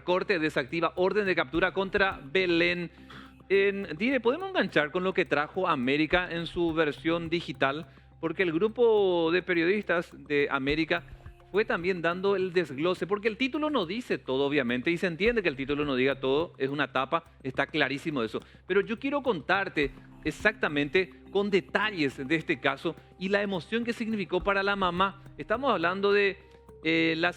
Corte desactiva orden de captura contra Belén. Dire, ¿podemos enganchar con lo que trajo América en su versión digital? Porque el grupo de periodistas de América fue también dando el desglose, porque el título no dice todo, obviamente, y se entiende que el título no diga todo, es una tapa, está clarísimo eso. Pero yo quiero contarte exactamente con detalles de este caso y la emoción que significó para la mamá. Estamos hablando de la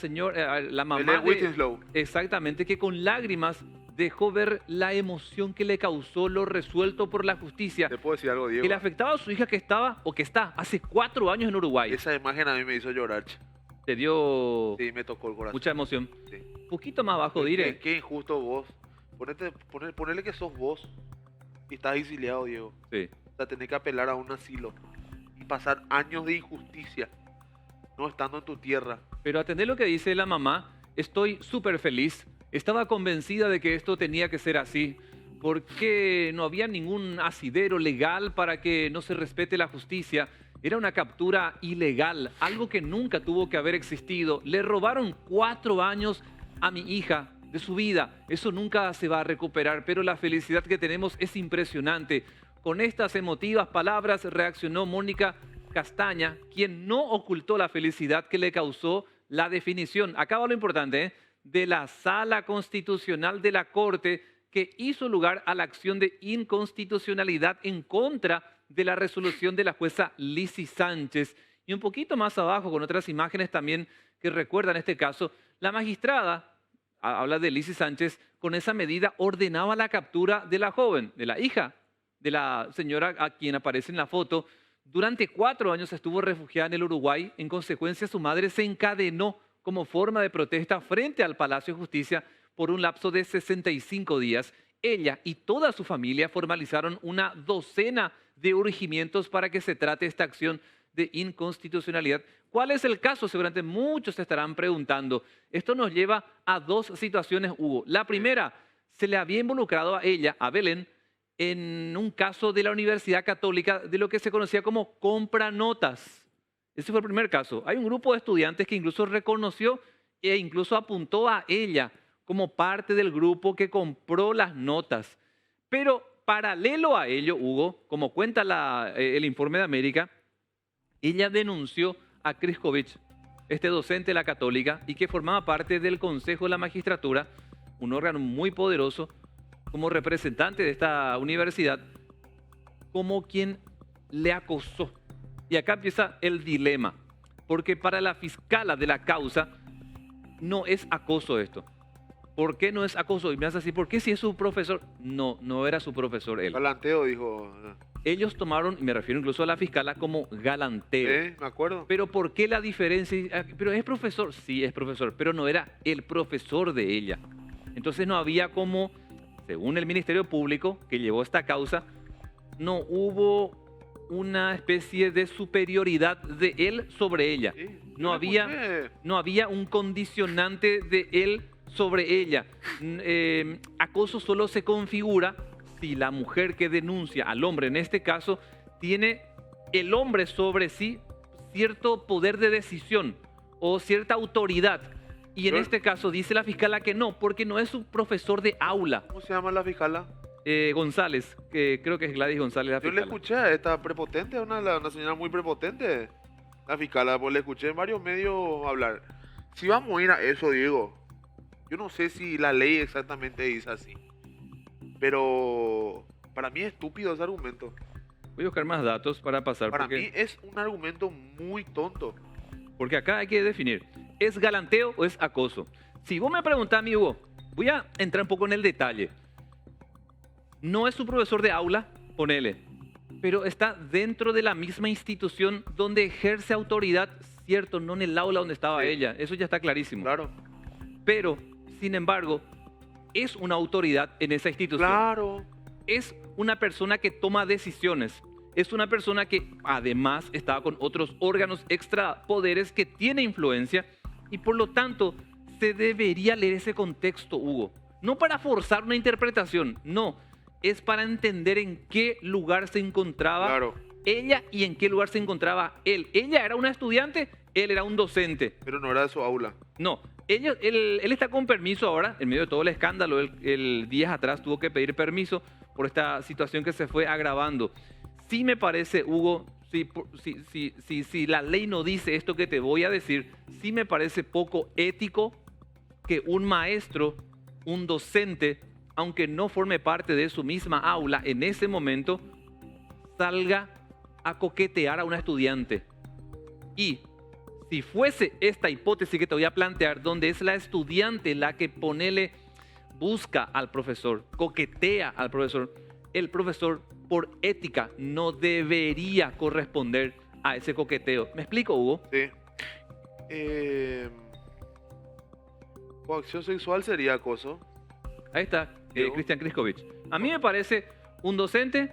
mamá Belén de, Whitenslow. exactamente, que con lágrimas dejó ver la emoción que le causó lo resuelto por la justicia, ¿Te puedo decir algo, Diego? que le afectaba a su hija que estaba, o que está, hace 4 años en Uruguay. Esa imagen a mí me hizo llorar. Che. Te dio Sí, me tocó el corazón. mucha emoción. Sí. Poquito más abajo, Dire. Qué injusto vos. Ponele que sos vos y estás exiliado, Diego. Sí. O sea, tenés que apelar a un asilo y pasar años de injusticia no estando en tu tierra. Pero atendé lo que dice la mamá. Estoy súper feliz. Estaba convencida de que esto tenía que ser así, porque no había ningún asidero legal para que no se respete la justicia. Era una captura ilegal, algo que nunca tuvo que haber existido. Le robaron 4 años a mi hija de su vida. Eso nunca se va a recuperar, pero la felicidad que tenemos es impresionante. Con estas emotivas palabras reaccionó Mónica Castaña, quien no ocultó la felicidad que le causó la definición. Acá va lo importante, ¿eh?, de la Sala Constitucional de la Corte, que hizo lugar a la acción de inconstitucionalidad en contra de la resolución de la jueza Lizzy Sánchez. Y un poquito más abajo, con otras imágenes también que recuerdan este caso, la magistrada, habla de Lizzy Sánchez, con esa medida ordenaba la captura de la joven, de la hija de la señora a quien aparece en la foto. Durante 4 años estuvo refugiada en el Uruguay. En consecuencia, su madre se encadenó como forma de protesta frente al Palacio de Justicia por un lapso de 65 días. Ella y toda su familia formalizaron una docena de urgimientos para que se trate esta acción de inconstitucionalidad. ¿Cuál es el caso? Seguramente muchos se estarán preguntando. Esto nos lleva a 2 situaciones, Hugo. La primera, se le había involucrado a ella, a Belén, en un caso de la Universidad Católica de lo que se conocía como compranotas. Ese fue el primer caso. Hay un grupo de estudiantes que incluso reconoció e incluso apuntó a ella como parte del grupo que compró las notas. Pero paralelo a ello, Hugo, como cuenta el informe de América, ella denunció a Kriskovich, este docente de la Católica, y que formaba parte del Consejo de la Magistratura, un órgano muy poderoso, como representante de esta universidad, como quien le acosó. Y acá empieza el dilema, porque para la fiscala de la causa no es acoso esto. ¿Por qué no es acoso? Y me hace así, ¿por qué si es su profesor? No, no era su profesor él. Galanteo, dijo. Ellos tomaron, y me refiero incluso a la fiscala, como galanteo. Me acuerdo. Pero ¿por qué la diferencia? Pero es profesor, sí es profesor, pero no era el profesor de ella. Entonces no había como, según el Ministerio Público que llevó esta causa, no hubo una especie de superioridad de él sobre ella. Sí, No había un condicionante de él sobre ella. Acoso solo se configura si la mujer que denuncia al hombre, en este caso, tiene el hombre sobre sí cierto poder de decisión o cierta autoridad. Y en este caso dice la fiscala que no, porque no es un profesor de aula. ¿Cómo se llama la fiscala? González, que creo que es Gladys González la Yo le fiscala. escuché a esta prepotente, una señora muy prepotente, la fiscala, pues le escuché en varios medios hablar. Si vamos a ir a eso, Diego, yo no sé si la ley exactamente dice así, pero para mí es estúpido ese argumento. Voy a buscar más datos para pasar. Para mí es un argumento muy tonto. Porque acá hay que definir, ¿es galanteo o es acoso? Si vos me preguntás a mí, Hugo, voy a entrar un poco en el detalle. No es su profesor de aula, ponele, pero está dentro de la misma institución donde ejerce autoridad, cierto, no en el aula donde estaba Sí. ella, eso ya está clarísimo. Claro. Pero, sin embargo, es una autoridad en esa institución. Claro. Es una persona que toma decisiones. Es una persona que además está con otros órganos extrapoderes que tiene influencia y por lo tanto se debería leer ese contexto, Hugo. No para forzar una interpretación, no. Es para entender en qué lugar se encontraba Claro. ella y en qué lugar se encontraba él. Ella era una estudiante, él era un docente. Pero no era de su aula. No, Él está con permiso ahora, en medio de todo el escándalo. El días atrás tuvo que pedir permiso por esta situación que se fue agravando. Sí me parece, Hugo, si la ley no dice esto que te voy a decir, sí me parece poco ético que un maestro, un docente, aunque no forme parte de su misma aula, en ese momento salga a coquetear a una estudiante. Y si fuese esta hipótesis que te voy a plantear, donde es la estudiante la que busca al profesor, coquetea al profesor, el profesor por ética no debería corresponder a ese coqueteo. ¿Me explico, Hugo? Sí. Coacción sexual sería acoso. Ahí está, Diego. Cristian Kriskovich. A mí me parece un docente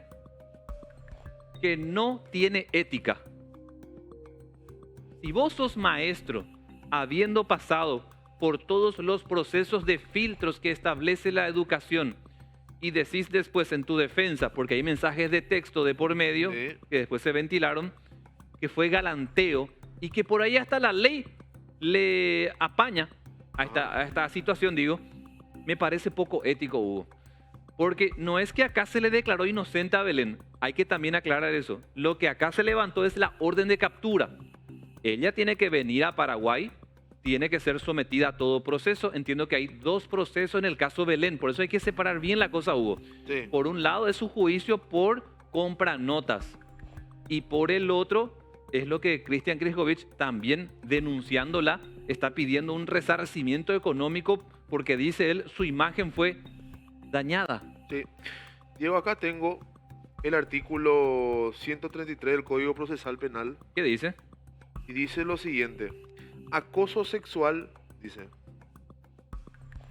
que no tiene ética. Si vos sos maestro, habiendo pasado por todos los procesos de filtros que establece la educación, y decís después en tu defensa, porque hay mensajes de texto de por medio, Sí. que después se ventilaron, que fue galanteo, y que por ahí hasta la ley le apaña a esta situación, digo, me parece poco ético, Hugo. Porque no es que acá se le declaró inocente a Belén, hay que también aclarar eso. Lo que acá se levantó es la orden de captura. Ella tiene que venir a Paraguay, tiene que ser sometida a todo proceso. Entiendo que hay dos procesos en el caso Belén, por eso hay que separar bien la cosa, Hugo. Sí. Por un lado es su juicio por compra notas, y por el otro es lo que Cristian Kriskovich, también denunciándola, está pidiendo un resarcimiento económico porque dice él su imagen fue dañada. Sí. Diego, acá tengo el artículo 133 del Código Procesal Penal ¿Qué dice? y dice lo siguiente. Acoso sexual, dice,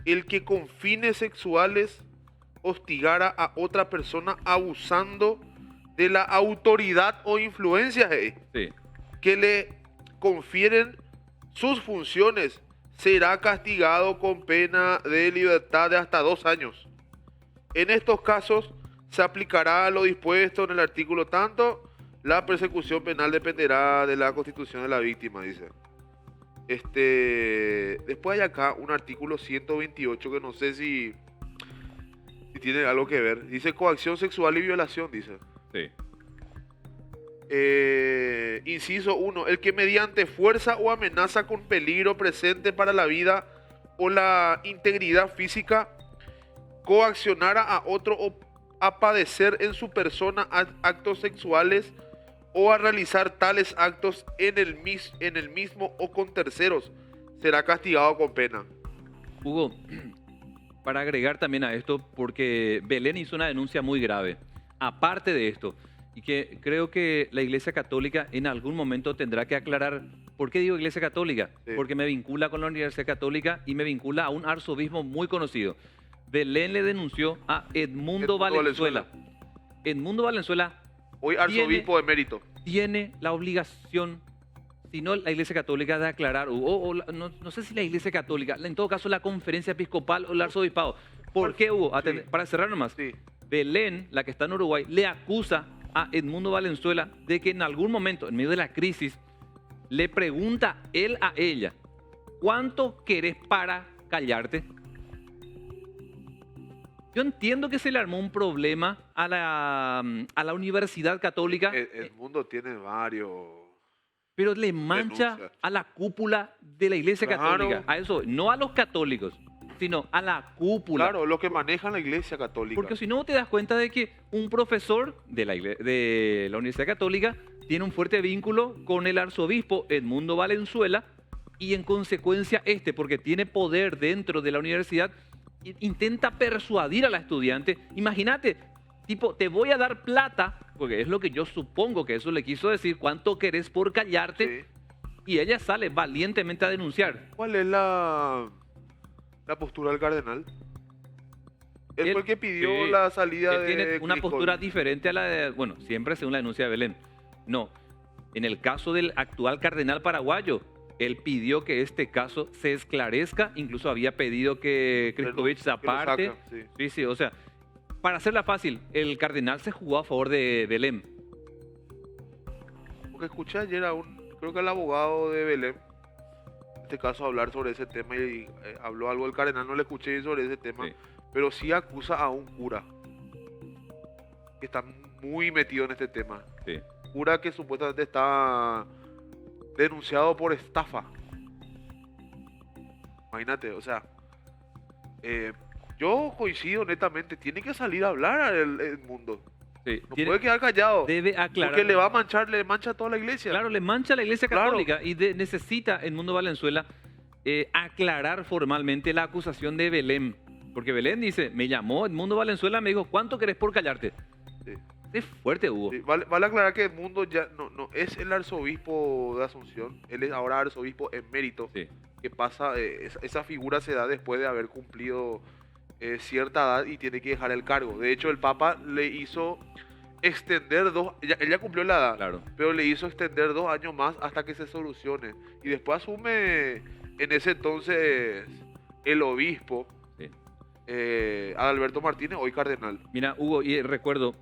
el que con fines sexuales hostigara a otra persona abusando de la autoridad o influencia Sí. que le confieren sus funciones será castigado con pena de libertad de hasta 2 años. En estos casos se aplicará lo dispuesto en el artículo tanto, la persecución penal dependerá de la constitución de la víctima, dice. Después hay acá un artículo 128 que no sé si tiene algo que ver. Dice coacción sexual y violación, dice. Sí. Inciso 1. El que mediante fuerza o amenaza con peligro presente para la vida o la integridad física coaccionara a otro a padecer en su persona actos sexuales o a realizar tales actos en el mismo o con terceros, será castigado con pena. Hugo, para agregar también a esto, porque Belén hizo una denuncia muy grave, aparte de esto, y que creo que la Iglesia Católica en algún momento tendrá que aclarar. ¿Por qué digo Iglesia Católica? Sí. Porque me vincula con la Universidad Católica y me vincula a un arzobispo muy conocido. Belén le denunció a Edmundo Valenzuela. Edmundo Valenzuela Hoy arzobispo emérito. tiene la obligación, si no la Iglesia Católica, de aclarar, no sé si la Iglesia Católica, en todo caso la Conferencia Episcopal o el Arzobispado. ¿Por qué, Hugo? Sí. Para cerrar nomás. Sí. Belén, la que está en Uruguay, le acusa a Edmundo Valenzuela de que en algún momento, en medio de la crisis, le pregunta él a ella, ¿cuánto querés para callarte? Yo entiendo que se le armó un problema a la Universidad Católica, El mundo tiene varios. pero le mancha Denuncias. a la cúpula de la Iglesia Claro. Católica. A eso, no a los católicos, sino a la cúpula. Claro, los que manejan la iglesia católica. Porque si no te das cuenta de que un profesor de la Universidad Católica tiene un fuerte vínculo con el arzobispo Edmundo Valenzuela, y en consecuencia porque tiene poder dentro de la universidad, intenta persuadir a la estudiante. Imagínate, tipo, te voy a dar plata, porque es lo que yo supongo que eso le quiso decir, ¿cuánto querés por callarte? Sí. Y ella sale valientemente a denunciar. ¿Cuál es la postura del cardenal? Él fue el que pidió sí, la salida él de tiene una Cristóbal. postura diferente a la de, bueno, siempre según la denuncia de Belén. No, en el caso del actual cardenal paraguayo, él pidió que este caso se esclarezca, incluso había pedido que Kristovich se Que lo aparte. saca, sí. Sí, sí, o sea, para hacerla fácil, el cardenal se jugó a favor de Belén. Porque escuché ayer creo que el abogado de Belén este caso hablar sobre ese tema y habló algo del cardenal, no le escuché sobre ese tema, Sí. pero sí acusa a un cura que está muy metido en este tema. Sí. Cura que supuestamente está denunciado por estafa. Imagínate, o sea, yo coincido netamente, tiene que salir a hablar el mundo. Sí. No puede quedar callado. Debe aclarar. Porque le va a manchar, le mancha a toda la iglesia. Claro, le mancha a la Iglesia Claro. Católica y necesita el mundo Valenzuela aclarar formalmente la acusación de Belén. Porque Belén dice, me llamó Edmundo Valenzuela, me dijo, ¿cuánto querés por callarte? Sí. Es fuerte, Hugo. Sí, vale aclarar que Edmundo ya no es el arzobispo de Asunción, él es ahora arzobispo emérito, Sí. que pasa, esa figura se da después de haber cumplido cierta edad y tiene que dejar el cargo. De hecho, el Papa le hizo extender él ya cumplió la edad, Claro. pero le hizo extender 2 años más hasta que se solucione. Y después asume en ese entonces el obispo, Sí. Adalberto Martínez, hoy cardenal. Mira, Hugo, y recuerdo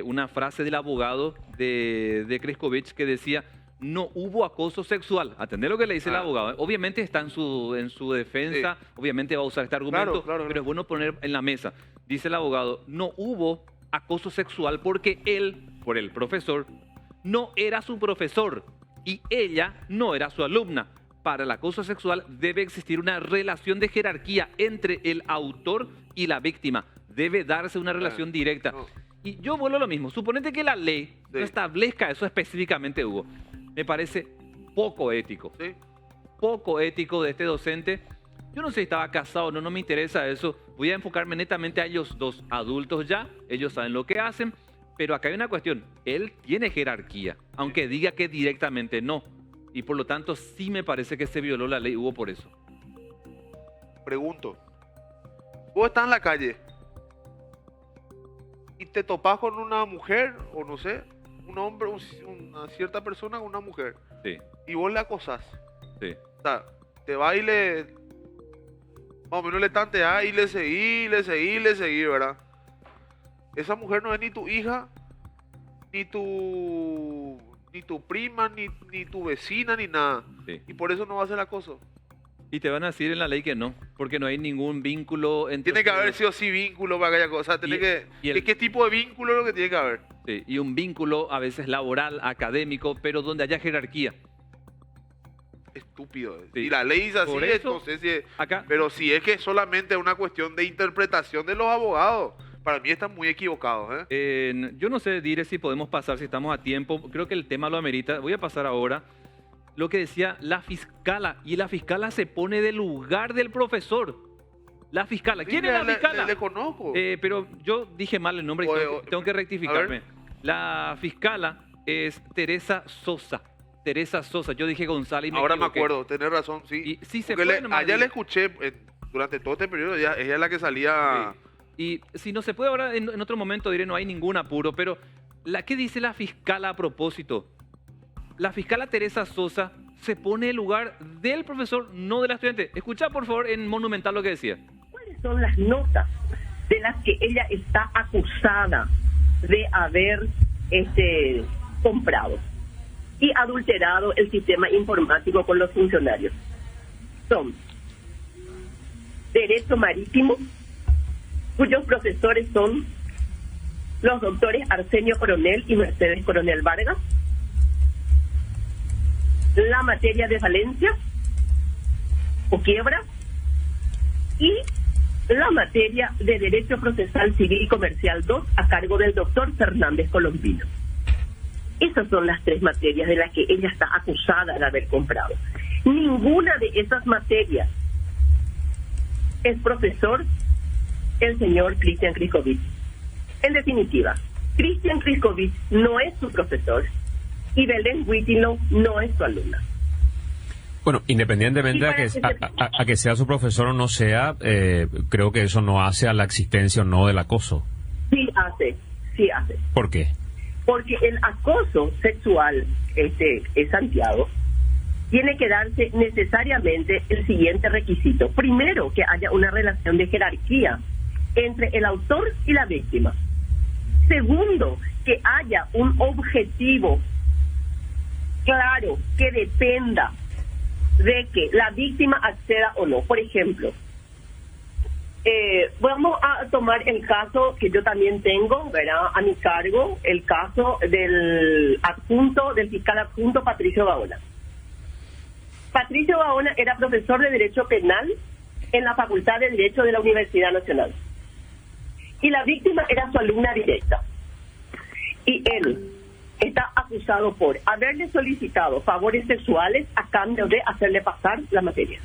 una frase del abogado de Kreskovich que decía, no hubo acoso sexual. Atendé lo que le dice el abogado. Obviamente está en su defensa, obviamente va a usar este argumento, Claro. pero es bueno poner en la mesa. Dice el abogado, no hubo acoso sexual porque él, por el profesor, no era su profesor y ella no era su alumna. Para el acoso sexual debe existir una relación de jerarquía entre el autor y la víctima. Debe darse una relación directa. No. Y yo vuelvo a lo mismo. Suponete que la ley no Sí. establezca eso específicamente, Hugo. Me parece poco ético. ¿Sí? Poco ético de este docente. Yo no sé si estaba casado o no, no me interesa eso. Voy a enfocarme netamente a ellos dos, adultos ya. Ellos saben lo que hacen. Pero acá hay una cuestión. Él tiene jerarquía, aunque diga que directamente no. Y por lo tanto sí me parece que se violó la ley, Hugo, por eso. Pregunto, vos estás en la calle y te topás con una mujer, o no sé, un hombre, una cierta persona, una mujer, Sí, y vos le acosás. sí. O sea, te va y más o menos le tanteás y le seguís, ¿verdad? Esa mujer no es ni tu hija, ni tu prima, ni tu vecina, ni nada. Sí. Y por eso no va a ser acoso. Y te van a decir en la ley que no, porque no hay ningún vínculo entre... Tiene que haber sí o sí vínculo para aquella cosa. ¿Qué tipo de vínculo es lo que tiene que haber? Sí, y un vínculo a veces laboral, académico, pero donde haya jerarquía. Estúpido. Sí. Y la ley dice así, Por eso, no sé si es- Acá, pero si es que solamente es una cuestión de interpretación de los abogados, para mí están muy equivocados, ¿eh? yo no sé, Dire, si podemos pasar, si estamos a tiempo. Creo que el tema lo amerita. Voy a pasar ahora. Lo que decía la fiscala. Y la fiscala se pone del lugar del profesor. La fiscala. ¿Quién Sí, es la fiscala? Le conozco. Pero yo dije mal el nombre y tengo que rectificarme. a ver. La fiscala es Teresa Sosa. Teresa Sosa. Yo dije González y me Ahora me equivoqué. acuerdo, tenés razón, sí. Y sí se Porque puede nomás allá decir. le escuché durante todo este periodo, ella es la que salía... Sí. Y si no se puede ahora, en otro momento diré, no hay ningún apuro, pero ¿qué dice la fiscala a propósito? La fiscala Teresa Sosa se pone en el lugar del profesor, no del estudiante. Escucha, por favor, en Monumental lo que decía. ¿Cuáles son las notas de las que ella está acusada de haber comprado y adulterado el sistema informático con los funcionarios? Son Derecho Marítimo, cuyos profesores son los doctores Arsenio Coronel y Mercedes Coronel Vargas, la materia de Valencia o quiebra y la materia de Derecho Procesal Civil y Comercial 2 a cargo del doctor Fernández Colombino. Esas son las 3 materias de las que ella está acusada de haber comprado. Ninguna de esas materias es profesor el señor Cristian Kreskovich. En definitiva, Cristian Kreskovich no es su profesor y Belén Whitlow no es su alumna. Bueno, independientemente a que sea su profesor o no sea, creo que eso no hace a la existencia o no del acoso. Sí hace. ¿Por qué? Porque el acoso sexual, Santiago, tiene que darse necesariamente el siguiente requisito. Primero, que haya una relación de jerarquía entre el autor y la víctima. Segundo, que haya un objetivo claro que dependa de que la víctima acceda o no. Por ejemplo, vamos a tomar el caso que yo también tengo, ¿verdad?, a mi cargo, el caso del fiscal adjunto Patricio Gaona. Patricio Gaona era profesor de Derecho Penal en la Facultad de Derecho de la Universidad Nacional. Y la víctima era su alumna directa. Y él está acusado por haberle solicitado favores sexuales a cambio de hacerle pasar la materia.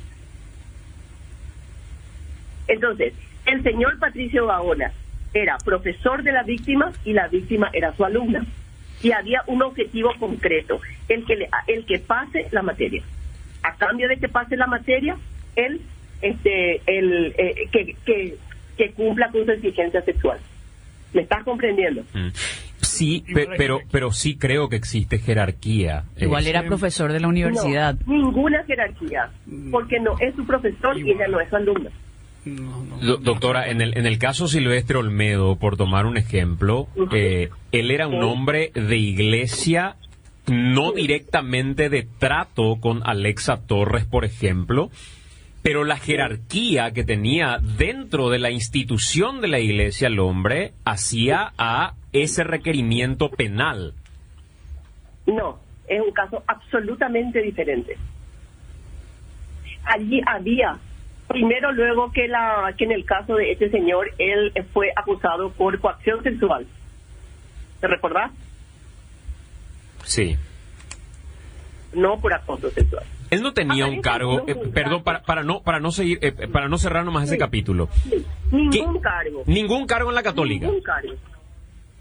Entonces, el señor Patricio Gaona era profesor de la víctima y la víctima era su alumna. Y había un objetivo concreto, el que pase la materia. A cambio de que pase la materia, él que cumpla con su exigencia sexual. ¿Me estás comprendiendo? Sí, pero sí creo que existe jerarquía. Igual era profesor de la universidad. No, ninguna jerarquía, porque no es su profesor y ella no es su alumna. Doctora, en el caso Silvestre Olmedo, por tomar un ejemplo, él era un hombre de iglesia, no directamente de trato con Alexa Torres, por ejemplo, pero la jerarquía que tenía dentro de la institución de la iglesia el hombre hacía a ese requerimiento penal. No, es un caso absolutamente diferente. Allí había, primero, luego que en el caso de este señor, él fue acusado por coacción sexual. ¿Te recordás? Sí. No por acoso sexual. Él no tenía un cargo, perdón, para no seguir, para no cerrar nomás ese capítulo. Sí, ningún cargo. Ningún cargo en la católica. Ningún cargo.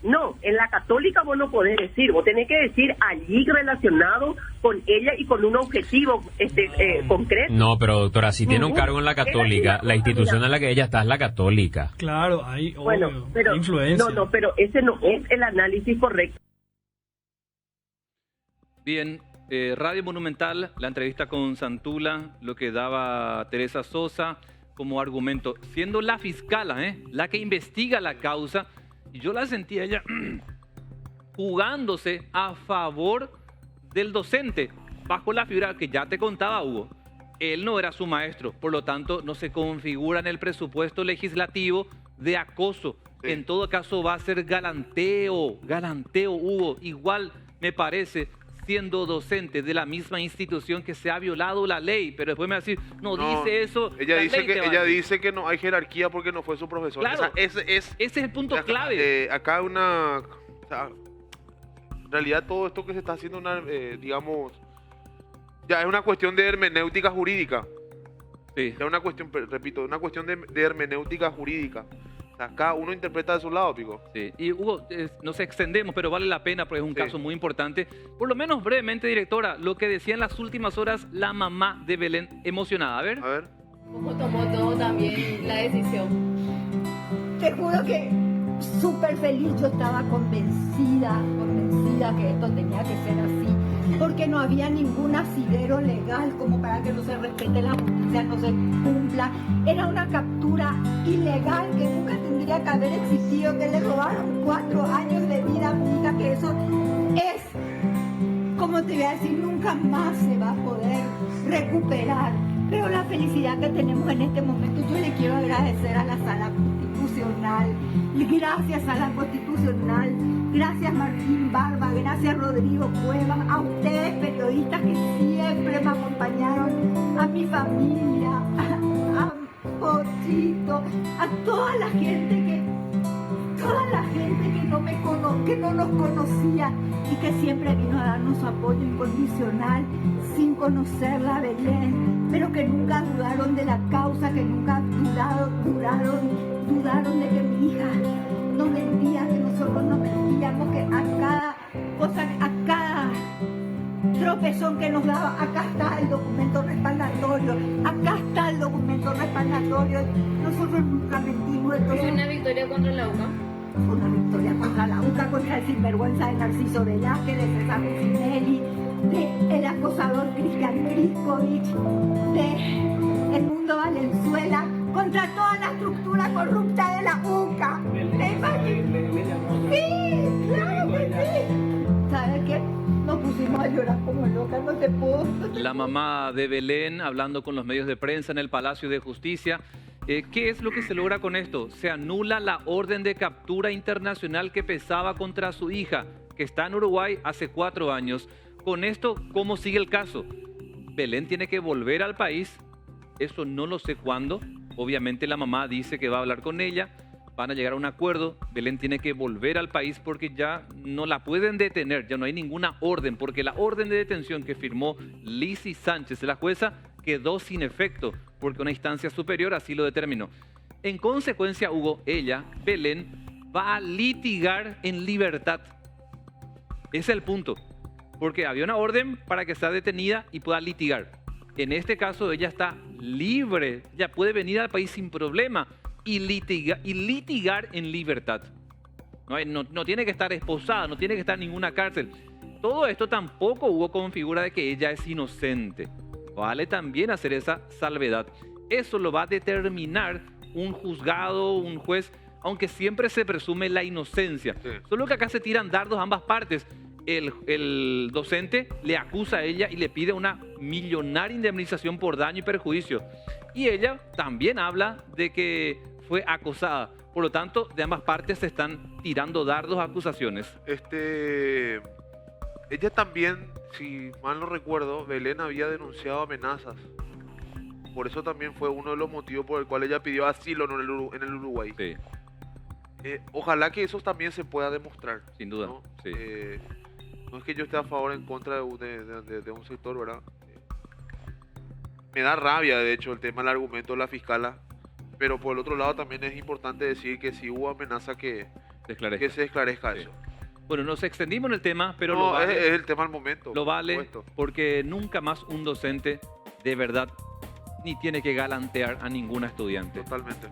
No, en la católica vos no podés decir, vos tenés que decir allí relacionado con ella y con un objetivo concreto. No, pero doctora, si tiene un cargo en la católica, la institución en la que ella está es la católica. Claro, hay influencia. No, pero ese no es el análisis correcto. Bien, Radio Monumental, la entrevista con Santula, lo que daba Teresa Sosa como argumento, siendo la fiscala, la que investiga la causa, y yo la sentía ella jugándose a favor del docente, bajo la figura que ya te contaba, Hugo. Él no era su maestro, por lo tanto no se configura en el presupuesto legislativo de acoso. Sí. En todo caso va a ser galanteo, Hugo. Igual me parece, siendo docente de la misma institución, que se ha violado la ley, pero después me va a decir, no dice eso. Ella dice que no hay jerarquía porque no fue su profesor. Claro, ese es el punto clave. Acá en realidad todo esto que se está haciendo, digamos, ya es una cuestión de hermenéutica jurídica. Sí. Ya una cuestión, repito, una cuestión de hermenéutica jurídica. O sea, cada uno interpreta de su lado, Pico. Sí. Y Hugo, nos extendemos, pero vale la pena porque es un caso muy importante. Por lo menos brevemente, directora, lo que decía en las últimas horas la mamá de Belén, emocionada. A ver. ¿Cómo tomó todo también la decisión? Te juro que súper feliz, yo estaba convencida que esto tenía que ser así, porque no había ningún asidero legal como para que no se respete la justicia, no se cumpla. Era una captura ilegal que nunca tendría que haber existido, que le robaron 4 años de vida a mi hija, que eso es, como te voy a decir, nunca más se va a poder recuperar. Pero la felicidad que tenemos en este momento, yo le quiero agradecer a la Sala Constitucional, gracias a la Constitucional, gracias Martín Barba, gracias Rodrigo Cuevas, a ustedes periodistas que siempre me acompañaron, a mi familia, a Pochito, a toda la gente que no nos conocía y que siempre vino a darnos su apoyo incondicional sin conocerla, Belén, pero que nunca dudaron de la causa, que nunca dudaron de que mi hija no mentía, que nosotros no mentíamos, que a cada tropezón que nos daba, acá está el documento respaldatorio, nosotros nunca mentimos. Entonces, ¿fue una victoria contra la UCA? Fue una victoria contra la UCA, contra el sinvergüenza de Narciso Velázquez, de César Cucinelli, de el acosador Cristian Kriskovich, de el Mundo Valenzuela, contra toda la estructura corrupta de la UCA. ¿Te imaginas? Sí, claro que sí. ¿Sabes qué? No nos pusimos a llorar como locas, no te puedo. La mamá de Belén hablando con los medios de prensa en el Palacio de Justicia. ¿Qué es lo que se logra con esto? Se anula la orden de captura internacional que pesaba contra su hija, que está en Uruguay hace 4 años. Con esto, ¿cómo sigue el caso? Belén tiene que volver al país. Eso no lo sé cuándo. Obviamente la mamá dice que va a hablar con ella. Van a llegar a un acuerdo. Belén tiene que volver al país porque ya no la pueden detener. Ya no hay ninguna orden, porque la orden de detención que firmó Lizzy Sánchez, la jueza, quedó sin efecto porque una instancia superior así lo determinó. En consecuencia, Hugo, ella, Belén, va a litigar en libertad. Ese es el punto. Porque había una orden para que sea detenida y pueda litigar. En este caso, ella está libre. Ya puede venir al país sin problema y litigar en libertad. No tiene que estar esposada, no tiene que estar en ninguna cárcel. Todo esto tampoco Hugo configura de que ella es inocente. Vale también hacer esa salvedad. Eso lo va a determinar un juzgado, un juez, aunque siempre se presume la inocencia. Sí. Solo que acá se tiran dardos a ambas partes. El docente le acusa a ella y le pide una millonaria indemnización por daño y perjuicio. Y ella también habla de que fue acosada. Por lo tanto, de ambas partes se están tirando dardos, acusaciones. Ella también, si mal no recuerdo, Belén había denunciado amenazas. Por eso también fue uno de los motivos por el cual ella pidió asilo en el Uruguay. Sí, Ojalá que eso también se pueda demostrar. sin duda. ¿No? Sí. No es que yo esté a favor o en contra de un sector, ¿verdad? Me da rabia, de hecho, el tema del argumento de la fiscala. Pero por el otro lado también es importante decir que si hubo amenaza que Se esclarece. se esclarezca Sí. eso. Bueno, nos extendimos en el tema, pero No, lo vale, es el tema al momento. lo por vale supuesto. porque nunca más un docente de verdad ni tiene que galantear a ninguna estudiante. Totalmente.